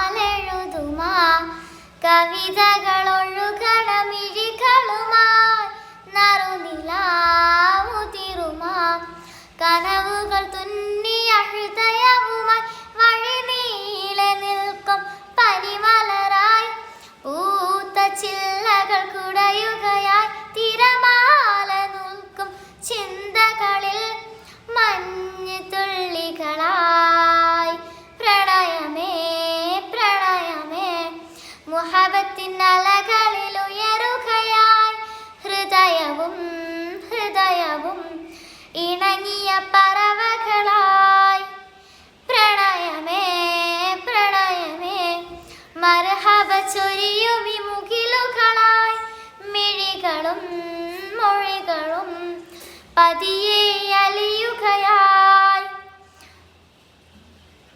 രസവിനാലെഴുതുമാ കവിതകളൊഴുകണമിഴികളുമായി നറുനിലാവുതിരുമാ കനവുകൾ തുന്നിയ ഹൃദയവുമായി വഴിനീളെ നിൽക്കും പനിമലരായി പൂത്ത ചില്ലകൾ കുടയുകയായി തിരമാല നിൽക്കും ചിന്തകളിൽ മഞ്ഞ് തുള്ളികളായി പ്രണയമേ പ്രണയമേ മുഹബത്തിൻ അലകളിൽ ഉയരുകയായി ഹൃദയവും ഹൃദയവും ഇണങ്ങിയ പറവകളായി പ്രണയമേ പ്രണയമേ മർഹബ ചൊരിയുമി മുകിലുകളായി മിഴികളും മൊഴികളും പതിയെ